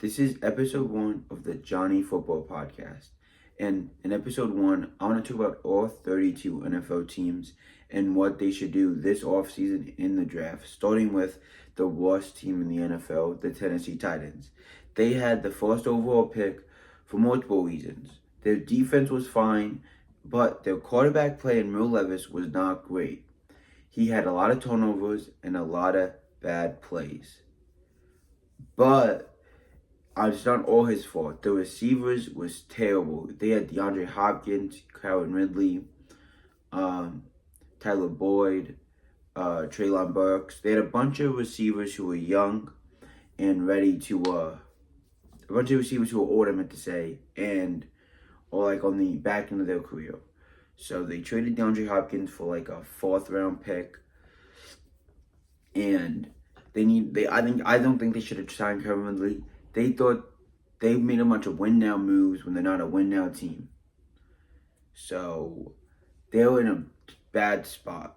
This is episode 1 of the Johnny Football Podcast. And in episode 1, I want to talk about all 32 NFL teams and what they should do this offseason in the draft, starting with the worst team in the NFL, the Tennessee Titans. They had the first overall pick for multiple reasons. Their defense was fine, but their quarterback play in Will Levis was not great. He had a lot of turnovers and a lot of bad plays. But it's not all his fault. The receivers was terrible. They had DeAndre Hopkins, Calvin Ridley, Tyler Boyd, Treylon Burks. They had a bunch of receivers who were young and ready to, a bunch of receivers who were old, I meant to say, or like on the back end of their career. So they traded DeAndre Hopkins for like a 4th round pick. And I don't think they should have signed Calvin Ridley. They thought they made a bunch of win now moves when they're not a win now team. So they were in a bad spot.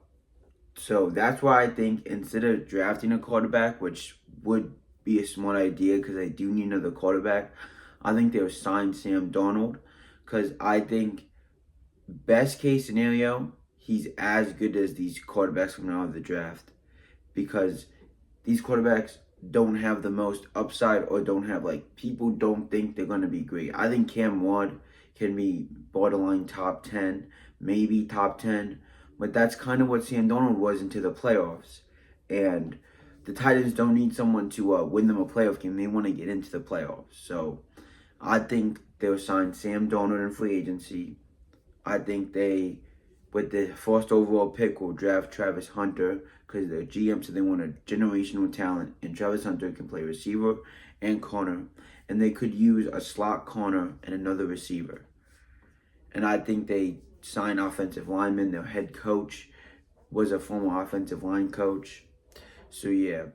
So that's why I think instead of drafting a quarterback, which would be a smart idea because they do need another quarterback, I think they would sign Sam Darnold because I think best case scenario, he's as good as these quarterbacks coming out of the draft because these quarterbacks don't have the most upside or don't have, people don't think they're going to be great. I think Cam Ward can be borderline top 10, maybe top 10, but that's kind of what Sam Darnold was into the playoffs. And the Titans don't need someone to win them a playoff game. They want to get into the playoffs. So I think they'll sign Sam Darnold in free agency. I think they, with the first overall pick, will draft Travis Hunter because the GM said they want a generational talent, and Travis Hunter can play receiver and corner, and they could use a slot corner and another receiver. And I think they sign offensive lineman. Their head coach was a former offensive line coach. So yeah,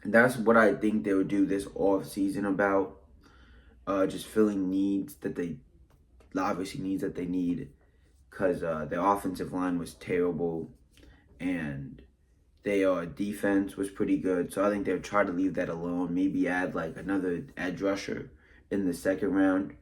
and that's what I think they would do this offseason about just filling needs that they need because their offensive line was terrible and their defense was pretty good. So I think they'll try to leave that alone. Maybe add another edge rusher in the 2nd round.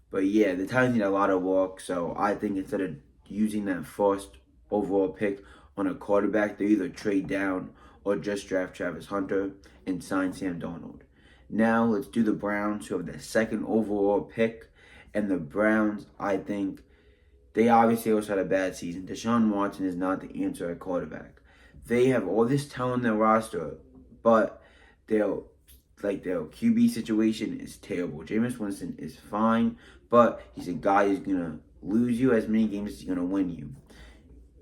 But yeah, the Titans need a lot of work. So I think instead of using that first overall pick on a quarterback, they either trade down or just draft Travis Hunter and sign Sam Darnold. Now let's do the Browns, who have the 2nd overall pick. And the Browns, I think, they obviously also had a bad season. Deshaun Watson is not the answer at quarterback. They have all this talent on their roster, but their QB situation is terrible. Jameis Winston is fine, but he's a guy who's going to lose you as many games as he's going to win you.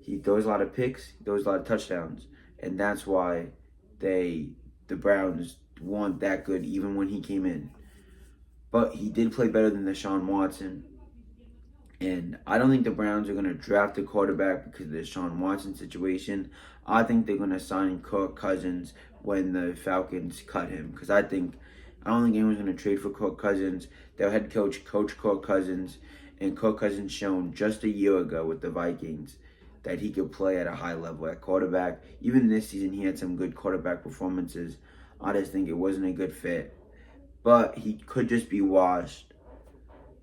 He throws a lot of picks, he throws a lot of touchdowns, and that's why the Browns weren't that good even when he came in. But he did play better than Deshaun Watson. And I don't think the Browns are going to draft a quarterback because of the Deshaun Watson situation. I think they're going to sign Kirk Cousins when the Falcons cut him. Because I don't think anyone's going to trade for Kirk Cousins. Their head coach coached Kirk Cousins. And Kirk Cousins shown just a year ago with the Vikings that he could play at a high level at quarterback. Even this season, he had some good quarterback performances. I just think it wasn't a good fit. But he could just be washed.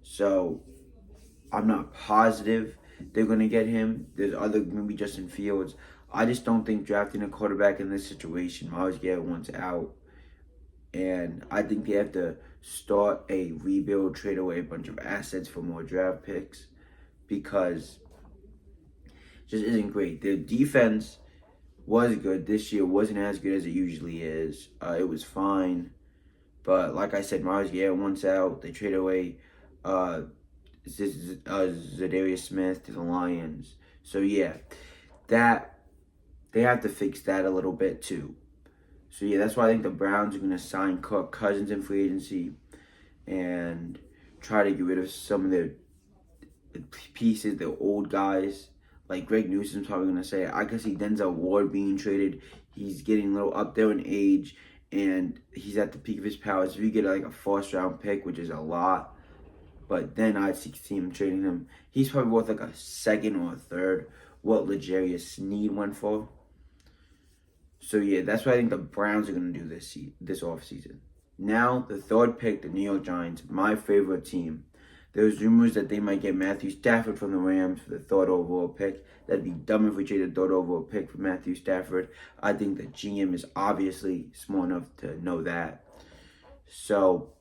So I'm not positive they're going to get him. There's other, maybe Justin Fields. I just don't think drafting a quarterback in this situation, Miles Garrett wants out. And I think they have to start a rebuild, trade away a bunch of assets for more draft picks because it just isn't great. Their defense was good this year. Wasn't as good as it usually is. It was fine. But like I said, Miles Garrett wants out. They trade away Zadarius Smith to the Lions. So yeah, that they have to fix that a little bit too. So yeah, that's why I think the Browns are going to sign Kirk Cousins in free agency and try to get rid of some of their pieces, the old guys. Like Greg Newsom's probably going to say, I could see Denzel Ward being traded. He's getting a little up there in age and he's at the peak of his powers. If you get a 1st round pick, which is a lot, but then I'd see him trading him. He's probably worth a 2nd or a 3rd, what L'Jarius Sneed went for. So yeah, that's what I think the Browns are going to do this offseason. Now, the third pick, the New York Giants, my favorite team. There's rumors that they might get Matthew Stafford from the Rams for the third overall pick. That'd be dumb if we traded the third overall pick for Matthew Stafford. I think the GM is obviously smart enough to know that. So,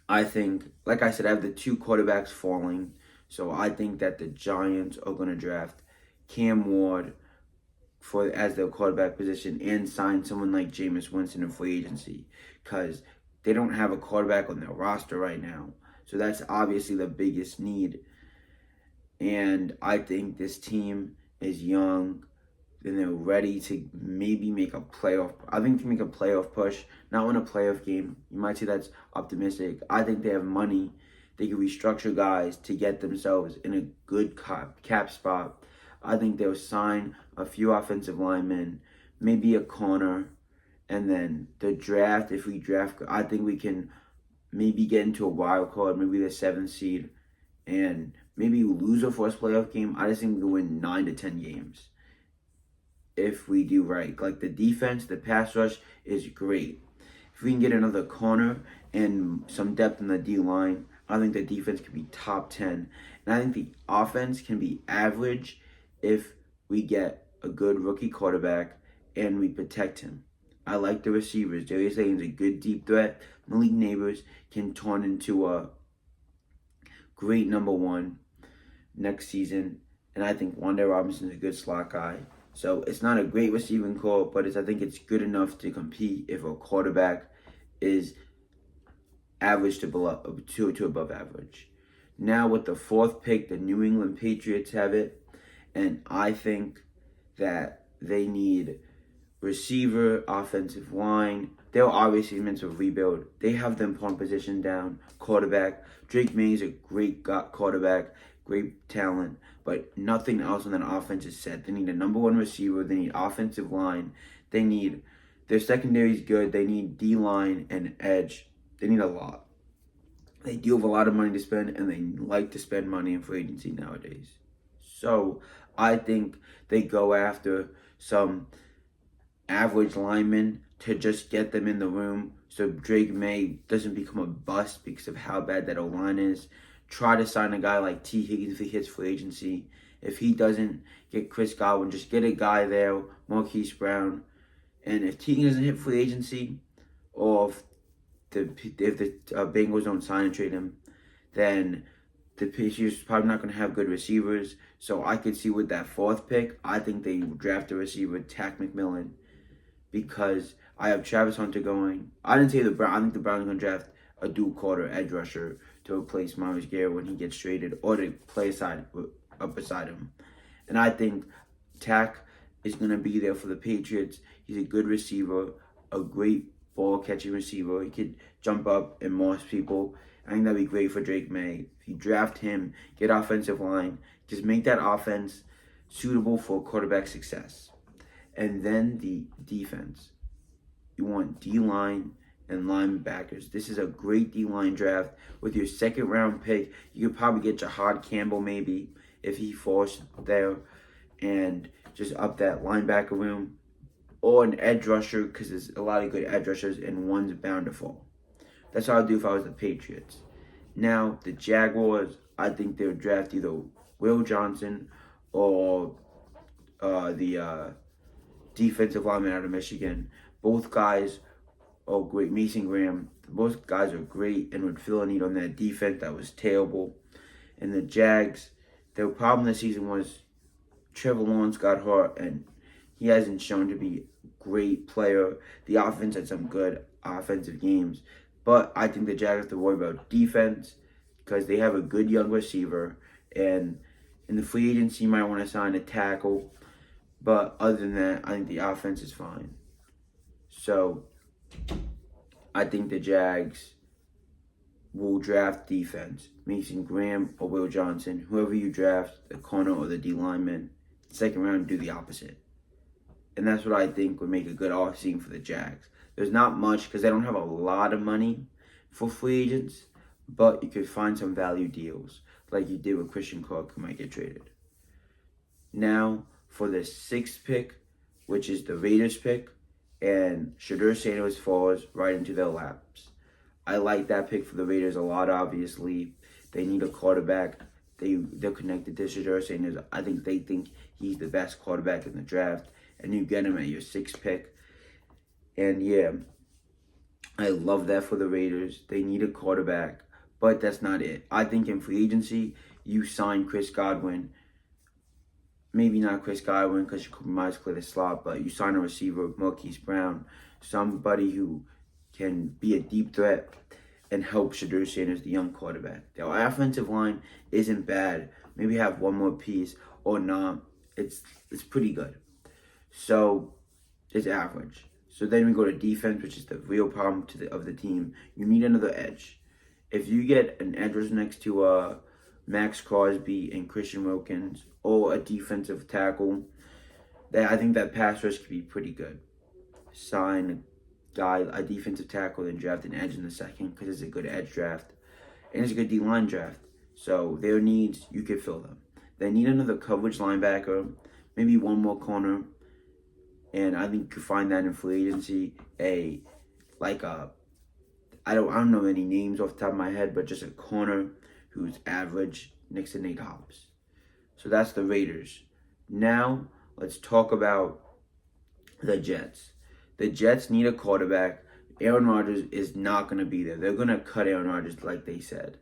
I think, like I said, I have the two quarterbacks falling. So, I think that the Giants are going to draft Cam Ward as their quarterback position and sign someone like Jameis Winston in free agency because they don't have a quarterback on their roster right now. So that's obviously the biggest need. And I think this team is young and they're ready to maybe make a playoff. I think to make a playoff push, not win a playoff game. You might say that's optimistic. I think they have money. They can restructure guys to get themselves in a good cap spot. I think they'll sign a few offensive linemen, maybe a corner, and then the draft, if we draft, I think we can maybe get into a wild card, maybe the 7th seed, and maybe lose our first playoff game. I just think we can win 9 to 10 games if we do right. Like the defense, the pass rush is great. If we can get another corner and some depth in the D-line, I think the defense can be top 10. And I think the offense can be average if we get a good rookie quarterback and we protect him. I like the receivers. Darius Slayton's a good deep threat. Malik Neighbors can turn into a great number one next season. And I think Wanda Robinson's a good slot guy. So it's not a great receiving core, but I think it's good enough to compete if a quarterback is average to above average. Now with the 4th pick, the New England Patriots have it. And I think that they need receiver, offensive line. They're obviously meant to rebuild. They have them pawn position down. Quarterback. Drake May is a great quarterback, great talent, but nothing else on that offense is set. They need a number one receiver. They need offensive line. They need their secondary is good. They need D-line and edge. They need a lot. They do have a lot of money to spend, and they like to spend money in free agency nowadays. So I think they go after some average linemen to just get them in the room so Drake May doesn't become a bust because of how bad that O-line is. Try to sign a guy like T. Higgins if he hits free agency. If he doesn't, get Chris Godwin. Just get a guy there, Marquise Brown. And if T. Higgins doesn't hit free agency, or if the Bengals don't sign and trade him, then the Patriots probably not going to have good receivers. So I could see with that 4th pick, I think they draft a receiver, Tack McMillan, because I have Travis Hunter going. I didn't say the Browns. I think the Browns are going to draft a dual quarter edge rusher to replace Myles Garrett when he gets traded, or to play up beside him. And I think Tack is going to be there for the Patriots. He's a good receiver, a great ball-catching receiver. He could jump up and moss people. I think that'd be great for Drake May. If you draft him, get offensive line, just make that offense suitable for quarterback success. And then the defense. You want D-line and linebackers. This is a great D-line draft. With your 2nd round pick, you could probably get Jahad Campbell maybe if he falls there, and just up that linebacker room. Or an edge rusher, because there's a lot of good edge rushers and one's bound to fall. That's what I'd do if I was the Patriots. Now, the Jaguars, I think they would draft either Will Johnson or the defensive lineman out of Michigan. Both guys are great. Mason Graham, both guys are great and would fill a need on that defense that was terrible. And the Jags, their problem this season was Trevor Lawrence got hurt and he hasn't shown to be a great player. The offense had some good offensive games. But I think the Jags have to worry about defense because they have a good young receiver. And in the free agency, you might want to sign a tackle. But other than that, I think the offense is fine. So I think the Jags will draft defense. Mason Graham or Will Johnson. Whoever you draft, the corner or the D lineman. 2nd round, do the opposite. And that's what I think would make a good offseason for the Jags. There's not much because they don't have a lot of money for free agents, but you could find some value deals like you did with Christian Kirk, who might get traded. Now, for the 6th pick, which is the Raiders pick, and Shedeur Sanders falls right into their laps. I like that pick for the Raiders a lot, obviously. They need a quarterback. They're connected to Shedeur Sanders. I think they think he's the best quarterback in the draft, and you get him at your 6th pick. And yeah, I love that for the Raiders. They need a quarterback, but that's not it. I think in free agency, you sign Chris Godwin. Maybe not Chris Godwin because you compromise clear the slot, but you sign a receiver, Marquise Brown, somebody who can be a deep threat and help Shedeur Sanders, the young quarterback. Their offensive line isn't bad. Maybe have one more piece or not. It's pretty good. So it's average. So then we go to defense, which is the real problem of the team. You need another edge. If you get an edge rusher next to Max Crosby and Christian Wilkins, or a defensive tackle, I think that pass rush could be pretty good. Sign a defensive tackle, and draft an edge in the 2nd because it's a good edge draft. And it's a good D-line draft. So their needs, you could fill them. They need another coverage linebacker, maybe one more corner. And I think you could find that in free agency. I don't know any names off the top of my head, but just a corner who's average next to Nate Hobbs. So that's the Raiders. Now, let's talk about the Jets. The Jets need a quarterback. Aaron Rodgers is not going to be there. They're going to cut Aaron Rodgers like they said.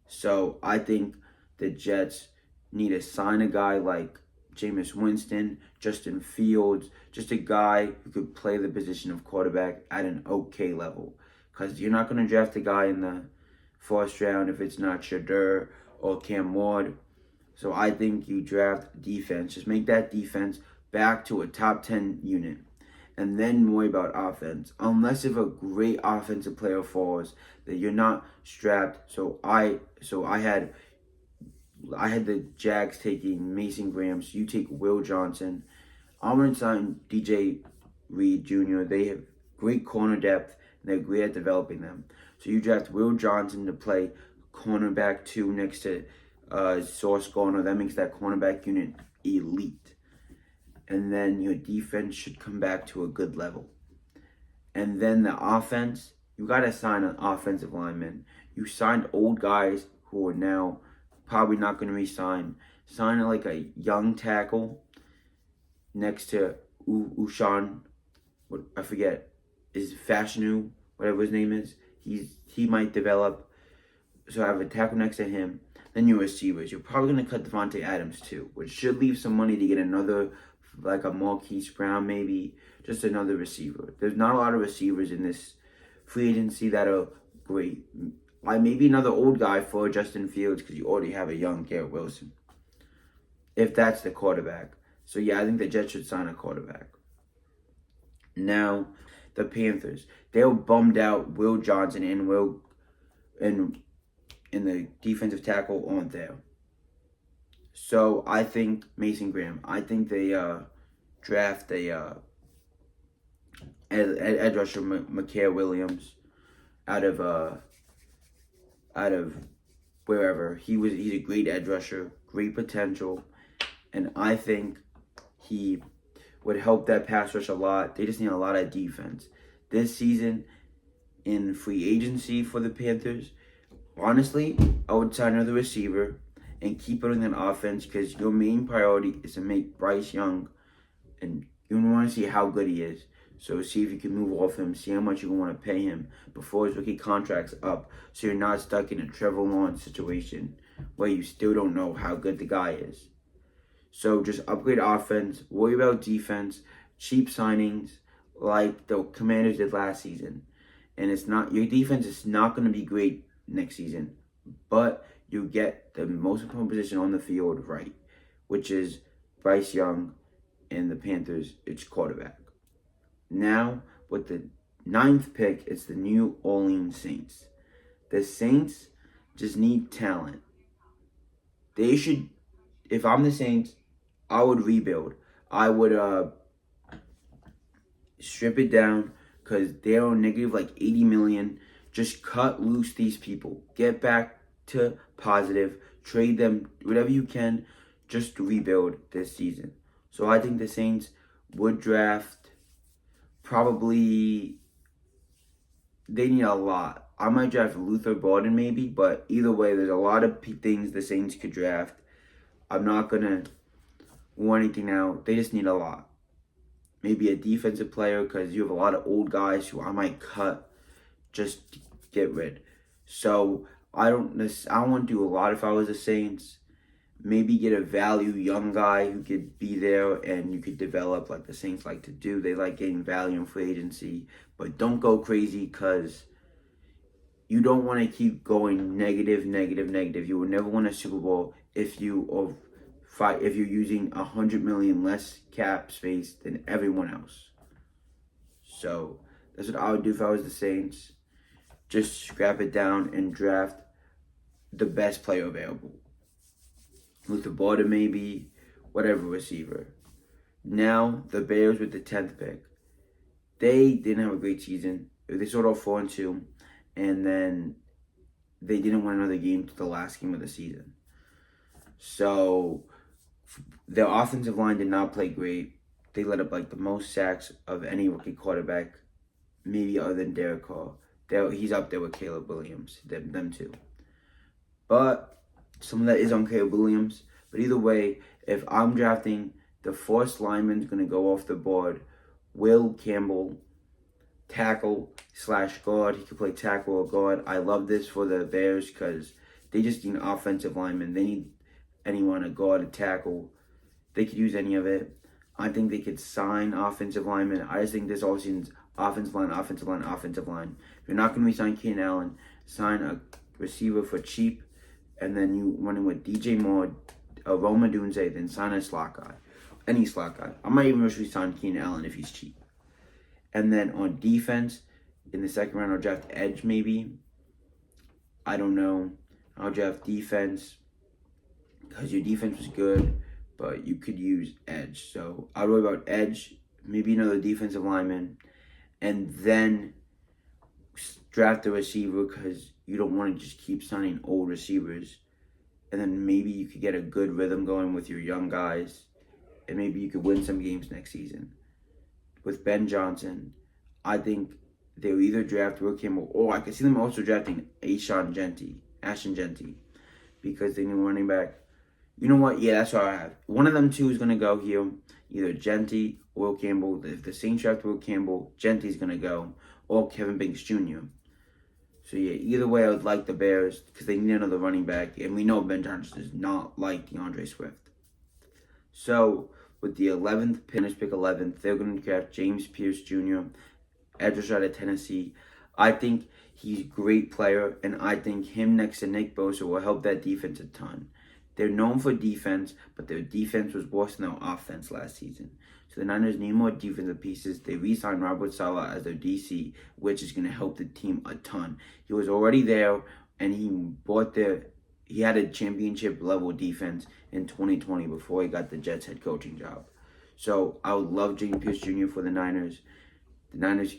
So I think the Jets need to sign a guy like Jameis Winston, Justin Fields, just a guy who could play the position of quarterback at an okay level. Because you're not going to draft a guy in the 1st round if it's not Shedeur or Cam Ward. So I think you draft defense. Just make that defense back to a top 10 unit. And then worry about offense. Unless if a great offensive player falls, that you're not strapped. So I had the Jags taking Mason Graham. So you take Will Johnson. I'm going to sign DJ Reed Jr. They have great corner depth, and they're great at developing them. So you draft Will Johnson to play cornerback 2 next to Sauce Gardner. That makes that cornerback unit elite. And then your defense should come back to a good level. And then the offense, you got to sign an offensive lineman. You signed old guys who are now probably not going to re-sign. Sign like a young tackle next to Ushan. I forget. Is Fashanu, whatever his name is. He might develop. So I have a tackle next to him. Then your receivers. You're probably going to cut Devontae Adams too, which should leave some money to get another, like a Marquise Brown maybe, just another receiver. There's not a lot of receivers in this free agency that are great. Like maybe another old guy for Justin Fields because you already have a young Garrett Wilson. If that's the quarterback. So yeah, I think the Jets should sign a quarterback. Now, the Panthers. They were bummed out Will Johnson and the defensive tackle aren't there. So I think Mason Graham. I think they draft a edge rusher, Micah Williams, out of wherever. He's a great edge rusher, great potential, and I think he would help that pass rush a lot. They just need a lot of defense. This season, in free agency for the Panthers, honestly, I would sign another receiver and keep building an offense because your main priority is to make Bryce Young, and you want to see how good he is. So see if you can move off him, see how much you want to pay him before his rookie contract's up, so you're not stuck in a Trevor Lawrence situation where you still don't know how good the guy is. So just upgrade offense, worry about defense, cheap signings like the Commanders did last season. And your defense is not going to be great next season, but you get the most important position on the field right, which is Bryce Young and the Panthers, it's quarterback. Now, with the 9th pick, it's the New Orleans Saints. The Saints just need talent. They should, if I'm the Saints, I would rebuild. I would strip it down because they're on negative like 80 million. Just cut loose these people. Get back to positive. Trade them, whatever you can, just to rebuild this season. So I think the Saints would draft probably they need a lot. I might draft Luther Borden maybe, but either way, there's a lot of things the Saints could draft. I'm not gonna rule anything out. They just need a lot. Maybe a defensive player because you have a lot of old guys who I might cut, just get rid. So I don't want to do a lot if I was the Saints. Maybe get a value young guy who could be there and you could develop like the Saints like to do. They like getting value in free agency, but don't go crazy because you don't want to keep going negative, negative, negative. You will never win a Super Bowl if you're using $100 million less cap space than everyone else. So that's what I would do if I was the Saints. Just scrap it down and draft the best player available. Luther Borden maybe, whatever receiver. Now the Bears with the 10th pick. They didn't have a great season. They started off 4-2, and then they didn't win another game to the last game of the season. So their offensive line did not play great. They let up like the most sacks of any rookie quarterback, maybe other than Derek Carr. He's up there with Caleb Williams, them two. But some of that is on Caleb Williams. But either way, if I'm drafting, the first lineman's going to go off the board. Will Campbell, tackle / guard. He could play tackle or guard. I love this for the Bears because they just need an offensive lineman. They need anyone to guard, a tackle. They could use any of it. I think they could sign offensive linemen. I just think this offseason's offensive line. If you're not going to be signing Keenan Allen, sign a receiver for cheap, and then you running with DJ Moore, Roma Dunze, then sign a slot guy. Any slot guy. I might even wish we signed Keenan Allen if he's cheap. And then on defense, in the second round, I'll draft edge maybe. I don't know. I'll draft defense because your defense was good, but you could use edge. So I'll worry about edge, maybe another defensive lineman, and then draft a receiver because you don't want to just keep signing old receivers. And then maybe you could get a good rhythm going with your young guys, and maybe you could win some games next season. With Ben Johnson, I think they'll either draft Will Campbell, or I could see them also drafting Ashton Jeanty, because they need running back. You know what? Yeah, that's what I have. One of them two is going to go here, either Jeanty or Will Campbell. If the Saints draft Will Campbell, Jeanty's going to go, or Kevin Banks Jr. So yeah, either way, I would like the Bears because they need another running back, and we know Ben Johnson does not like DeAndre Swift. So with the 11th pick 11th, they're going to draft James Pierce Jr., edge rusher out of Tennessee. I think he's a great player, and I think him next to Nick Bosa will help that defense a ton. They're known for defense, but their defense was worse than their offense last season. So the Niners need more defensive pieces. They re-signed Robert Saleh as their DC, which is going to help the team a ton. He was already there, and he had a championship level defense in 2020 before he got the Jets head coaching job. So I would love James Pierce Jr. for the Niners. The Niners,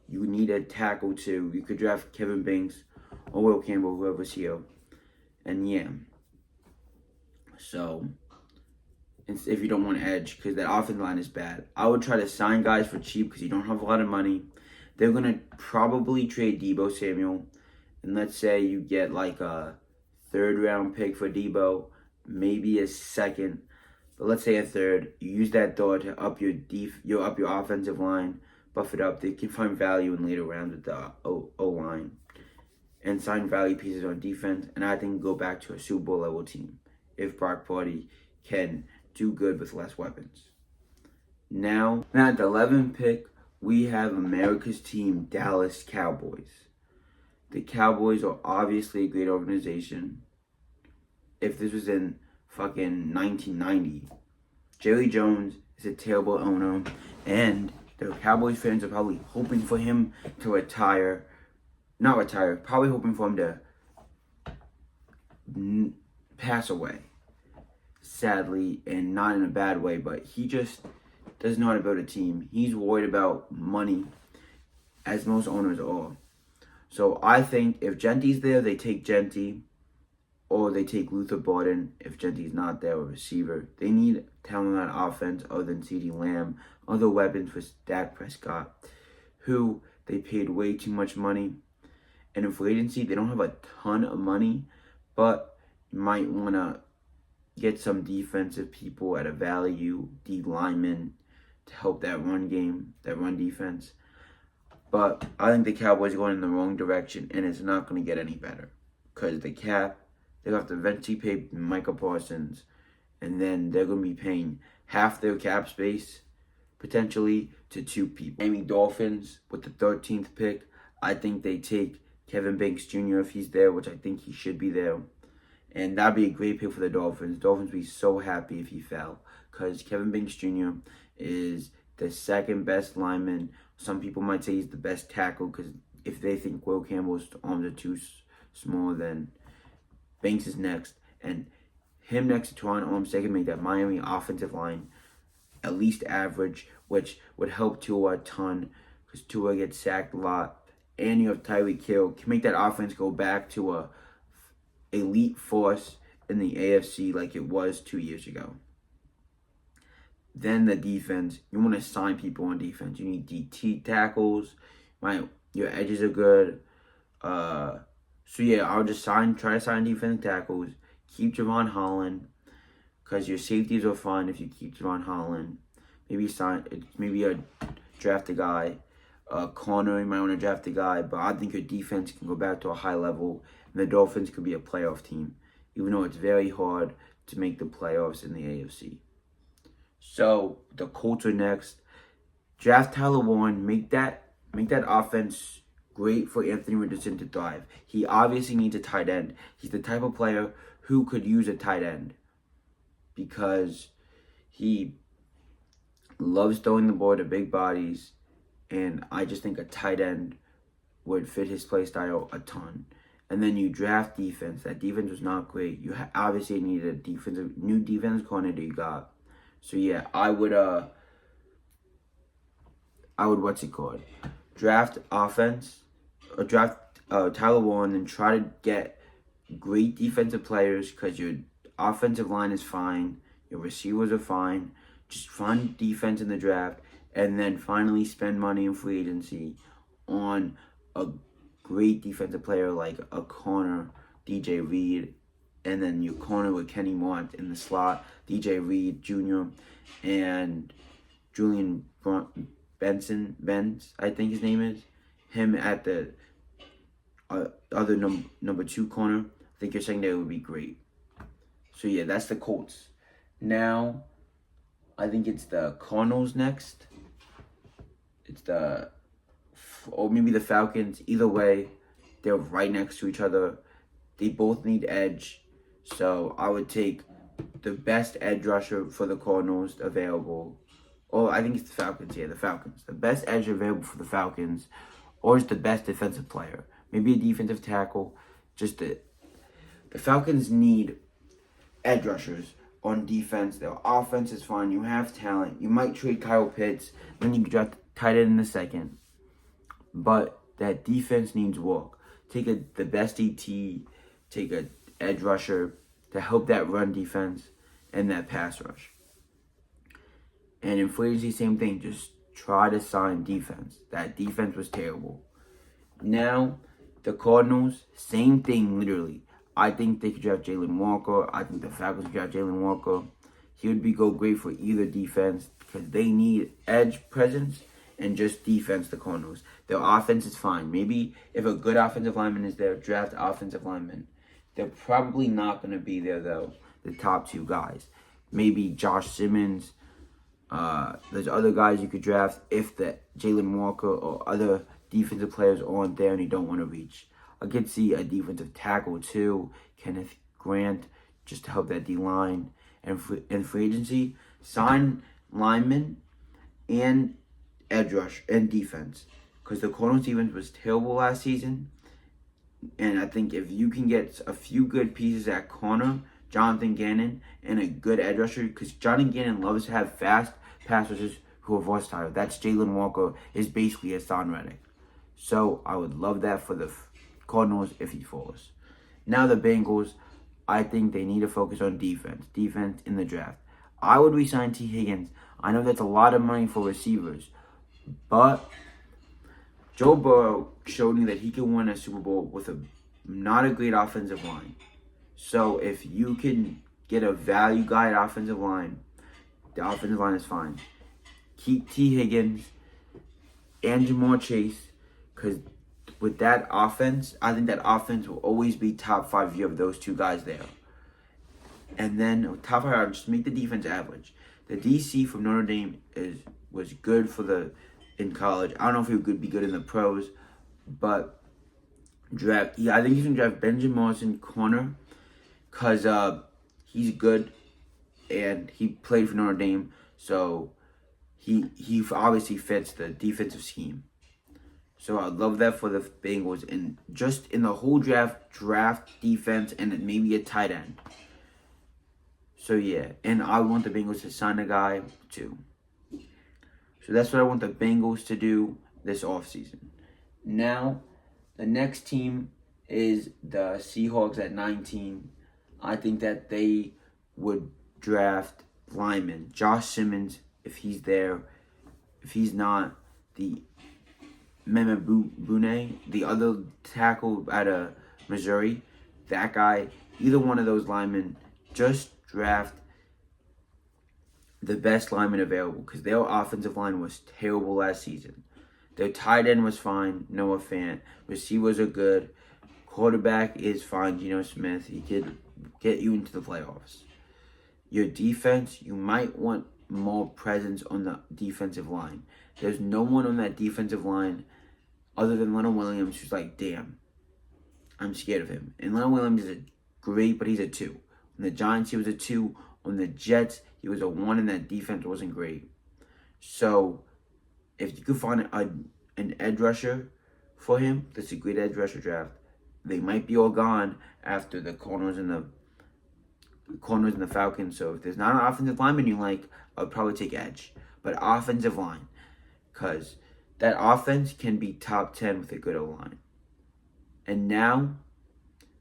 you need a tackle too. You could draft Kevin Banks or Will Campbell, whoever's here. And yeah. So if you don't want edge, because that offensive line is bad, I would try to sign guys for cheap because you don't have a lot of money. They're going to probably trade Deebo Samuel. And let's say you get like a 3rd round pick for Deebo, maybe a 2nd, but let's say a 3rd. You use that door to up your offensive line, buff it up. They can find value in later rounds with the O-line and sign value pieces on defense. And I think go back to a Super Bowl level team if Brock Purdy can do good with less weapons. Now at the 11th pick, we have America's team, Dallas Cowboys. The Cowboys are obviously a great organization. If this was in fucking 1990, Jerry Jones is a terrible owner, and the Cowboys fans are probably hoping for him to retire. Not retire, probably hoping for him to pass away. Sadly, and not in a bad way, but he just doesn't know how to build a team. He's worried about money, as most owners are. So I think if Genty's there, they take Genty, or they take Luther Borden if Genty's not there, a receiver. They need talent on offense other than CeeDee Lamb, other weapons for Dak Prescott. who they paid way too much money. And in free agency, they don't have a ton of money, but you might want to get some defensive people at a value, D linemen, to help that run game, that run defense. But I think the Cowboys are going in the wrong direction, and it's not going to get any better. Because the cap, they'll have to eventually pay Micah Parsons, and then they're going to be paying half their cap space, potentially, to two people. Miami Dolphins, with the 13th pick, I think they take Kevin Banks Jr. if he's there, which I think he should be there. And that'd be a great pick for the Dolphins. The Dolphins would be so happy if he fell, because Kevin Banks Jr. is the second best lineman. Some people might say he's the best tackle, because if they think Will Campbell's arms are too small, then Banks is next. And him next to Teron Armstead can make that Miami offensive line at least average, which would help Tua a ton, because Tua gets sacked a lot. And you have Tyreek Hill, can make that offense go back to a elite force in the AFC like it was 2 years ago. Then the defense, you want to sign people on defense. You need DT tackles. Your edges are good. So yeah, I'll just try to sign defensive tackles. Keep Javon Holland, because your safeties are fine if you keep Javon Holland. Maybe draft a guy. Corner, you might want to draft a guy, but I think your defense can go back to a high level, and the Dolphins could be a playoff team, even though it's very hard to make the playoffs in the AFC. So the Colts are next. Draft Tyler Warren, make that offense great for Anthony Richardson to thrive. He obviously needs a tight end. He's the type of player who could use a tight end, because he loves throwing the ball to big bodies. And I just think a tight end would fit his play style a ton. And then you draft defense. That defense was not great. You obviously need a new defensive coordinator you got. So yeah, I would draft offense, or draft Tyler Warren, and try to get great defensive players, because your offensive line is fine, your receivers are fine. Just find defense in the draft. And then finally spend money in free agency on a great defensive player like a corner, DJ Reed. And then you corner with Kenny Mont in the slot, DJ Reed Jr. and Julian Benz, I think his name is. Him at the other number 2 corner. I think you're saying that would be great. So yeah, that's the Colts. Now, I think it's the Cardinals next. Or maybe the Falcons. Either way, they're right next to each other. They both need edge. So I would take the best edge rusher for the Cardinals available. Or I think it's the Falcons. Yeah, the Falcons. The best edge available for the Falcons. Or it's the best defensive player. Maybe a defensive tackle. The Falcons need edge rushers on defense. Their offense is fine. You have talent. You might trade Kyle Pitts. Then you can draft tight end in the second. But that defense needs work. Take the best ET, take an edge rusher to help that run defense and that pass rush. And in free agency, same thing. Just try to sign defense. That defense was terrible. Now, the Cardinals, same thing literally. I think they could draft Jalen Walker. I think the Falcons could draft Jalen Walker. He would go great for either defense, because they need edge presence and just defense, the Cardinals. Their offense is fine. Maybe if a good offensive lineman is there, draft offensive lineman. They're probably not going to be there, though, the top 2 guys. Maybe Josh Simmons. There's other guys you could draft if the Jalen Walker or other defensive players aren't there and you don't want to reach. I could see a defensive tackle, too. Kenneth Grant, just to help that D-line. And in free agency, sign linemen and edge rush and defense, because the Cardinals defense was terrible last season. And I think if you can get a few good pieces at corner, Jonathan Gannon, and a good edge rusher, because Jonathan Gannon loves to have fast pass rushers who are versatile. That's Jalen Walker, is basically a Hassan Reddick. So I would love that for the Cardinals if he falls. Now the Bengals, I think they need to focus on defense. Defense in the draft. I would re-sign T. Higgins. I know that's a lot of money for receivers, but Joe Burrow showed me that he can win a Super Bowl with not a great offensive line. So if you can get a value guy at offensive line, the offensive line is fine. Keep T. Higgins and Jamar Chase, because with that offense, I think that offense will always be top 5 if you have those two guys there. And then top 5, just make the defense average. The DC from Notre Dame was good in college. I don't know if he would be good in the pros, but I think he's gonna draft Benjamin Morrison corner, because he's good and he played for Notre Dame, so he obviously fits the defensive scheme. So I love that for the Bengals, and just in the whole draft defense, and maybe a tight end. So yeah, and I want the Bengals to sign a guy too. So that's what I want the Bengals to do this offseason. Now, the next team is the Seahawks at 19. I think that they would draft lineman Josh Simmons if he's there. If he's not, the Meme Bune, the other tackle out of Missouri, that guy, either one of those linemen, just draft the best lineman available, because their offensive line was terrible last season. Their tight end was fine, Noah Fant. Receivers are good. Quarterback is fine, Geno Smith. He could get you into the playoffs. Your defense, you might want more presence on the defensive line. There's no one on that defensive line other than Leonard Williams who's like, damn, I'm scared of him. And Leonard Williams is great, but he's a 2. On the Giants, he was a 2. On the Jets, he was a 1, and that defense wasn't great. So, if you could find an edge rusher for him, that's a great edge rusher draft. They might be all gone after the corners and the Falcons. So if there's not an offensive lineman you like, I would probably take edge. But offensive line, because that offense can be top 10 with a good O-line. And now,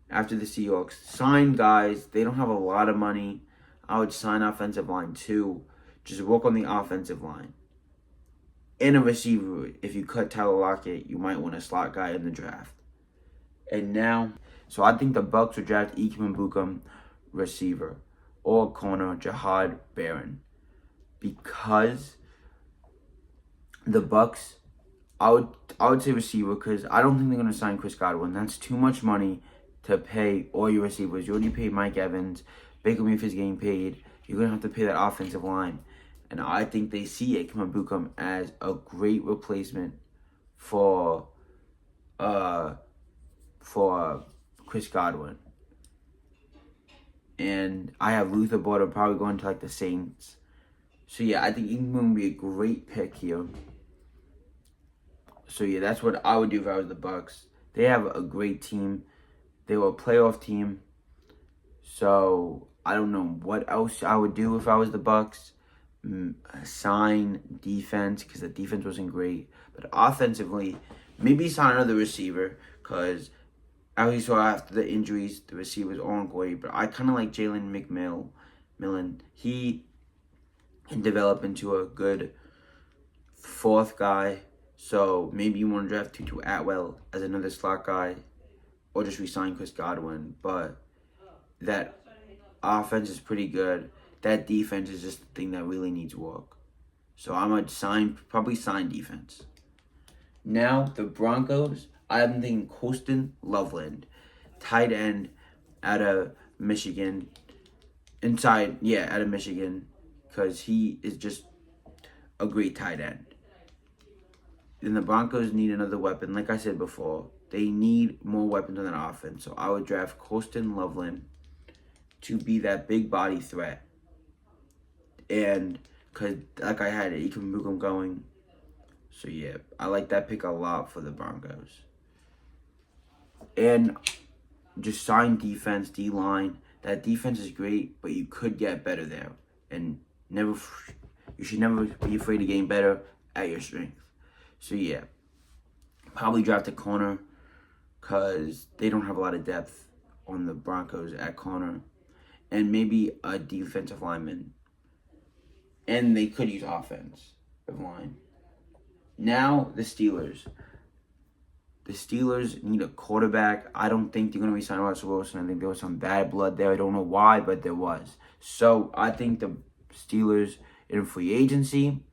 after the Seahawks, sign guys. They don't have a lot of money. I would sign offensive line too. Just work on the offensive line. And a receiver. If you cut Tyler Lockett, you might want a slot guy in the draft. And now, so I think the Bucs would draft Ikem Bukum, receiver, or corner Jahad Barron, because the Bucs, I would say receiver, because I don't think they're going to sign Chris Godwin. That's too much money to pay all your receivers. You already paid Mike Evans. Baker Mayfield's getting paid. You're going to have to pay that offensive line. And I think they see Ikem Bukum as a great replacement for Chris Godwin. And I have Luther Border probably going to like the Saints. So yeah, I think Ikem would be a great pick here. So yeah, that's what I would do if I was the Bucs. They have a great team. They were a playoff team. So I don't know what else I would do if I was the Bucs. Sign defense, because the defense wasn't great. But offensively, maybe sign another receiver, because as we saw after the injuries, the receivers aren't great. But I kind of like Jalen McMillan. He can develop into a good 4th guy. So maybe you want to draft Tutu Atwell as another slot guy, or just re-sign Chris Godwin. But that offense is pretty good. That defense is just the thing that really needs work. So I might probably sign defense. Now, the Broncos, I'm thinking Colston Loveland, tight end out of Michigan. Out of Michigan, because he is just a great tight end. Then the Broncos need another weapon. Like I said before, they need more weapons on that offense. So I would draft Colston Loveland to be that big body threat. And because, like I had Ikem Bukum going. So yeah, I like that pick a lot for the Broncos. And just sign defense, D-line. That defense is great, but you could get better there. And you should never be afraid of getting better at your strength. So yeah, probably draft a corner, because they don't have a lot of depth on the Broncos at corner. And maybe a defensive lineman. And they could use offensive line. Now, the Steelers. The Steelers need a quarterback. I don't think they're going to re-sign Russell Wilson. I think there was some bad blood there. I don't know why, but there was. So I think the Steelers in free agency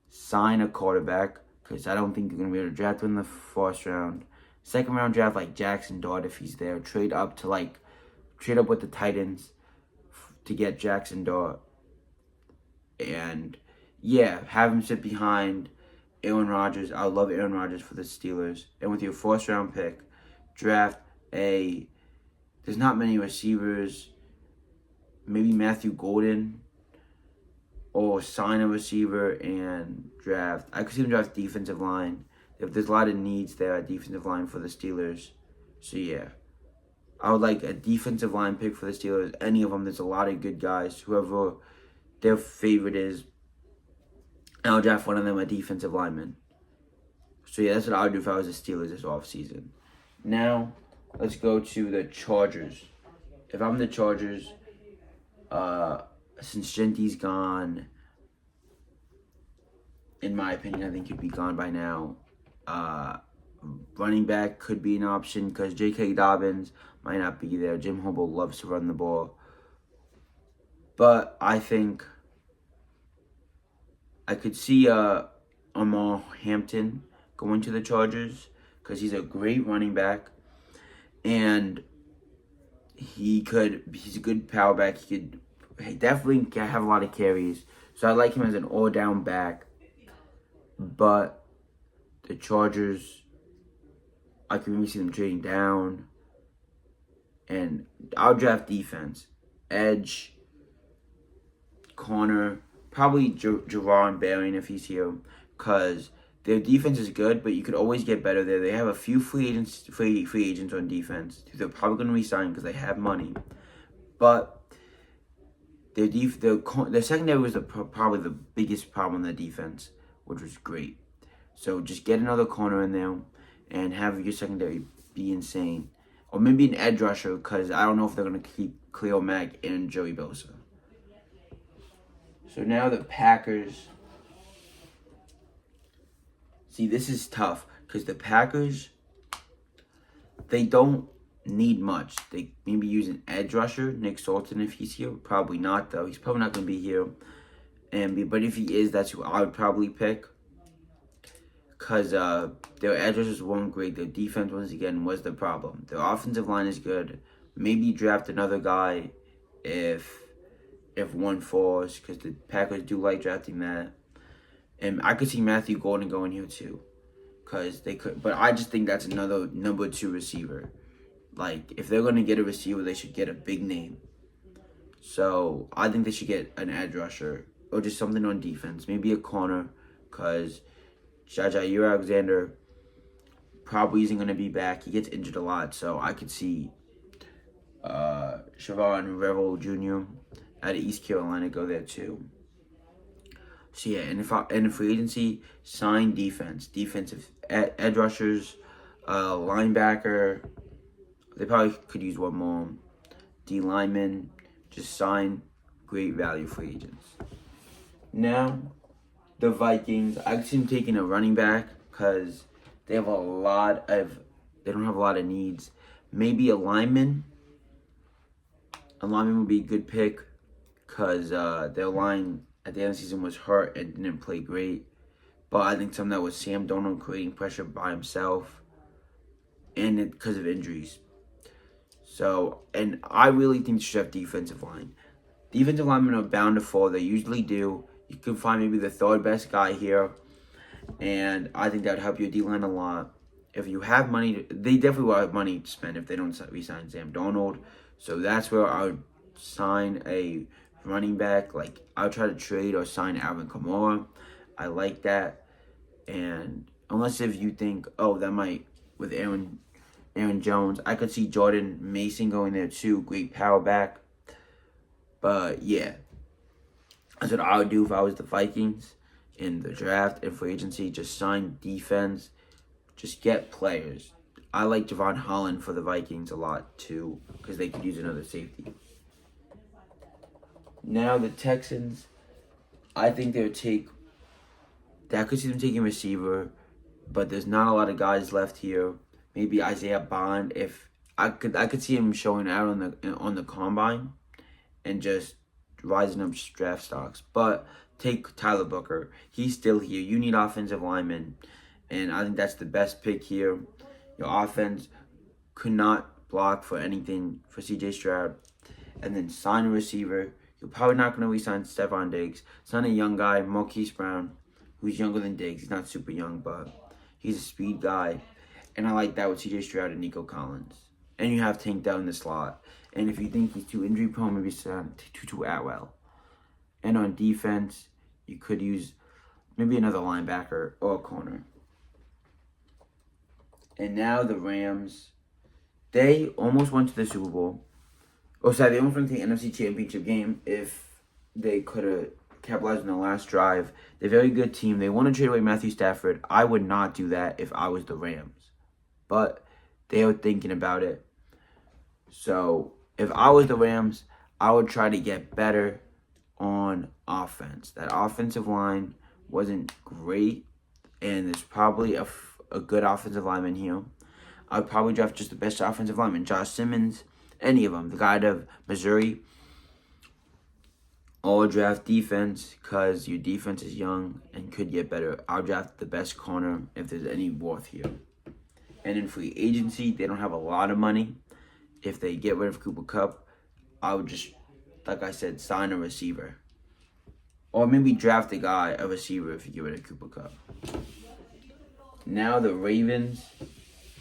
sign a quarterback, because I don't think they're going to be able to draft him in the first round. Second round draft, like Jackson Dart if he's there. Trade up with the Titans to get Jackson Dart. And yeah, have him sit behind Aaron Rodgers. I would love Aaron Rodgers for the Steelers. And with your first round pick, draft there's not many receivers. Maybe Matthew Golden. Or sign a receiver and draft. I could see them draft defensive line. If there's a lot of needs there at defensive line for the Steelers. So yeah. I would like a defensive line pick for the Steelers. Any of them. There's a lot of good guys. Whoever their favorite is. And I'll draft one of them a defensive lineman. So yeah, that's what I would do if I was the Steelers this offseason. Now, let's go to the Chargers. If I'm the Chargers, since Genti's gone, in my opinion, I think he'd be gone by now. Running back could be an option because J.K. Dobbins might not be there. Jim Harbaugh loves to run the ball. But I think I could see Amar Hampton going to the Chargers because he's a great running back. And he's a good power back. He definitely can have a lot of carries. So I like him as an all-down back. But the Chargers, I can really see them trading down. And I'll draft defense. Edge, corner, probably Jerron Baring if he's here. Because their defense is good, but you could always get better there. They have a few free agents on defense. They're probably going to resign because they have money. But their secondary was probably the biggest problem on the defense, which was great. So just get another corner in there and have your secondary be insane. Or maybe an edge rusher, because I don't know if they're going to keep Khalil Mack and Joey Bosa. So now the Packers. See, this is tough, because the Packers, they don't need much. They maybe use an edge rusher, Nick Sultan, if he's here. Probably not, though. He's probably not going to be here. But if he is, that's who I would probably pick. Because their edge rushers weren't great. Their defense, once again, was the problem. Their offensive line is good. Maybe draft another guy if one falls, because the Packers do like drafting that. And I could see Matthew Golden going here, too. Because they could. But I just think that's another number 2 receiver. Like, if they're going to get a receiver, they should get a big name. So, I think they should get an edge rusher. Or just something on defense. Maybe a corner. Because Jair Alexander probably isn't going to be back. He gets injured a lot. So, I could see Siobhan Revel Jr. out of East Carolina go there, too. So, yeah. And in free agency, sign defense. Defensive edge rushers. Linebacker. They probably could use one more. D lineman. Just sign great value free agents. Now, the Vikings. I could see them taking a running back because they don't have a lot of needs. Maybe a lineman. A lineman would be a good pick because their line at the end of the season was hurt and didn't play great. But I think some of that was Sam Darnold creating pressure by himself and because of injuries. So, and I really think they should have defensive line. Defensive linemen are bound to fall. They usually do. You can find maybe the third best guy here. And I think that would help your D-line a lot. If you have money, they definitely will have money to spend if they don't re-sign Sam Darnold. So that's where I would sign a running back. Like, I would try to trade or sign Alvin Kamara. I like that. And unless if you think, that might, with Aaron Jones, I could see Jordan Mason going there too. Great power back. But yeah, that's what I would do if I was the Vikings in the draft and free agency. Just sign defense. Just get players. I like Javon Holland for the Vikings a lot too because they could use another safety. Now the Texans, I think I could see them taking receiver. but there's not a lot of guys left here. Maybe Isaiah Bond, if I could see him showing out on the combine and just rising up draft stocks. But take Tyler Booker. He's still here. You need offensive linemen, and I think that's the best pick here. Your offense could not block for anything for C.J. Stroud. And then sign a receiver. You're probably not going to re-sign Stephon Diggs. Sign a young guy, Marquise Brown, who's younger than Diggs. He's not super young, but he's a speed guy. And I like that with C.J. Stroud and Nico Collins. And you have Tank down in the slot. And if you think he's too injury prone, maybe sign Tutu Atwell. And on defense, you could use maybe another linebacker or a corner. And now the Rams, they almost went to the Super Bowl. They almost went to the NFC Championship game if they could have capitalized on the last drive. They're a very good team. They want to trade away Matthew Stafford. I would not do that if I was the Rams. But they are thinking about it. So if I was the Rams, I would try to get better on offense. That offensive line wasn't great, and there's probably a good offensive lineman here. I would probably draft just the best offensive lineman, Josh Simmons, any of them. The guy out of Missouri. Or draft defense, because your defense is young and could get better. I'll draft the best corner if there's any worth here. And in free agency, they don't have a lot of money. If they get rid of Cooper Kupp, I would just, like I said, sign a receiver. Or maybe draft a receiver if you get rid of Cooper Kupp. Now the Ravens.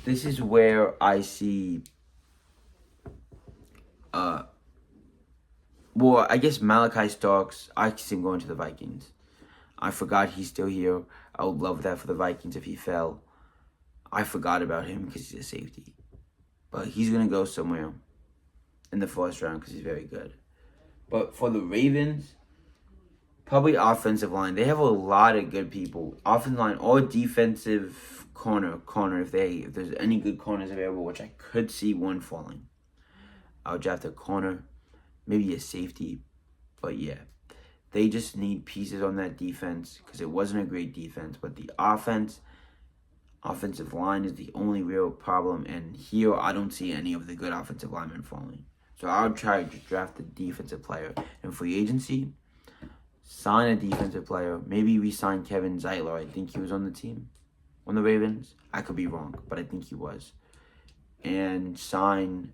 This is where I see I guess Malachi Starks, I see him going to the Vikings. I forgot he's still here. I would love that for the Vikings if he fell. I forgot about him because he's a safety. But he's going to go somewhere in the first round because he's very good. But for the Ravens, probably offensive line. They have a lot of good people. Offensive line or defensive corner if there's any good corners available, which I could see one falling. I would draft a corner, maybe a safety. But yeah, they just need pieces on that defense because it wasn't a great defense. But the offensive line is the only real problem. And here, I don't see any of the good offensive linemen falling. So I would try to draft a defensive player. In free agency, sign a defensive player. Maybe we sign Kevin Zeitler. I think he was on the team, on the Ravens. I could be wrong, but I think he was. And sign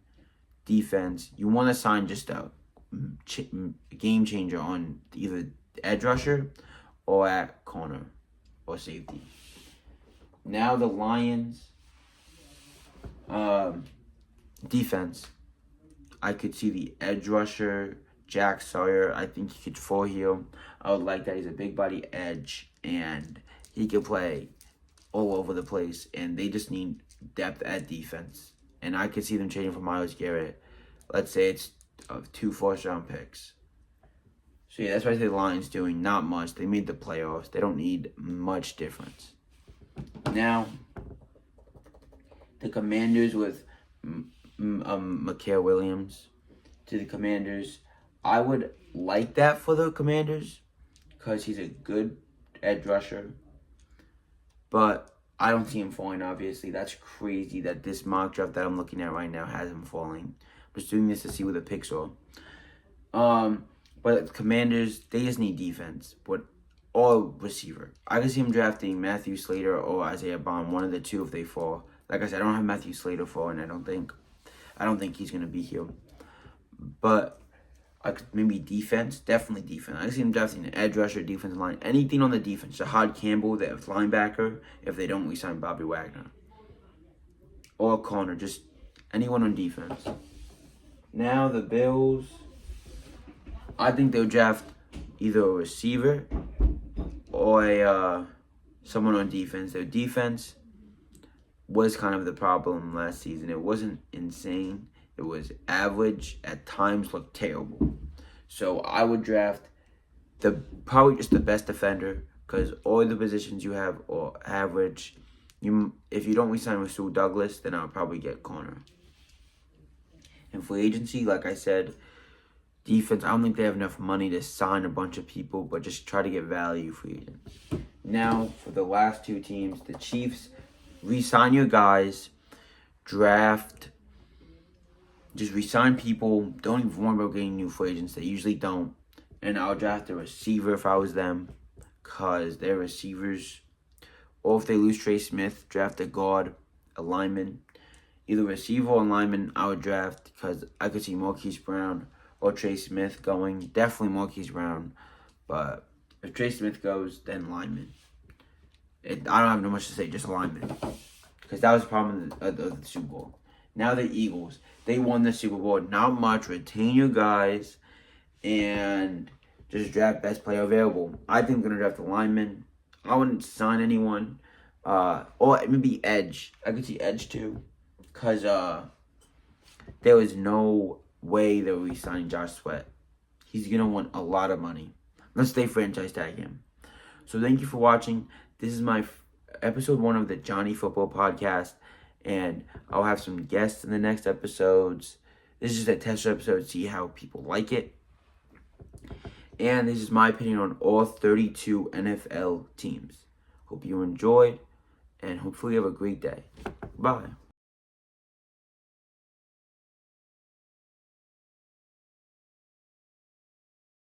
defense. You want to sign just a game changer on either edge rusher or at corner or safety. Now the Lions defense. I could see the edge rusher, Jack Sawyer. I think he could fall here. I would like that. He's a big body edge and he can play all over the place. And they just need depth at defense. And I could see them trading for Myles Garrett. Let's say it's 2 first-round picks. So yeah, that's why I say the Lions doing not much. They made the playoffs. They don't need much difference. Now, the Commanders with Mikael Williams to the Commanders. I would like that for the Commanders because he's a good edge rusher. But I don't see him falling, obviously. That's crazy that this mock draft that I'm looking at right now has him falling. I'm just doing this to see where the picks are. But the Commanders, they just need defense. Or receiver. I can see him drafting Matthew Slater or Isaiah Bond, one of the two if they fall. Like I said, I don't have Matthew Slater falling. I don't think he's going to be here. But maybe defense. Definitely defense. I can see him drafting an edge rusher, defensive line. Anything on the defense. Shahad Campbell, the linebacker, if they don't re-sign Bobby Wagner. Or corner. Just anyone on defense. Now the Bills. I think they'll draft either a receiver or someone on defense. Their defense was kind of the problem last season. It wasn't insane. It was average. At times looked terrible. So I would draft probably just the best defender because all the positions you have are average. If you don't re-sign with Sue Douglas, then I'll probably get corner. In free agency, like I said, defense, I don't think they have enough money to sign a bunch of people, but just try to get value free agents. Now, for the last two teams, the Chiefs, re-sign your guys, draft, just re-sign people. Don't even worry about getting new free agents. They usually don't. And I'll draft a receiver if I was them, because they're receivers. Or if they lose Trey Smith, draft a guard, a lineman. Either receiver or lineman I would draft, because I could see Marquise Brown or Trey Smith going. Definitely Marquise Brown. But if Trey Smith goes, then lineman. I don't have no much to say, just lineman. Because that was the problem of the Super Bowl. Now the Eagles, they won the Super Bowl. Not much. Retain your guys and just draft best player available. I think I'm going to draft a lineman. I wouldn't sign anyone. Or maybe edge. I could see edge too. Because there was no way they would be signing Josh Sweat. He's going to want a lot of money. Unless they franchise tag him. So thank you for watching. This is my episode 1 of the Johnny Football Podcast. And I'll have some guests in the next episodes. This is just a test episode to see how people like it. And this is my opinion on all 32 NFL teams. Hope you enjoyed. And hopefully you have a great day. Bye.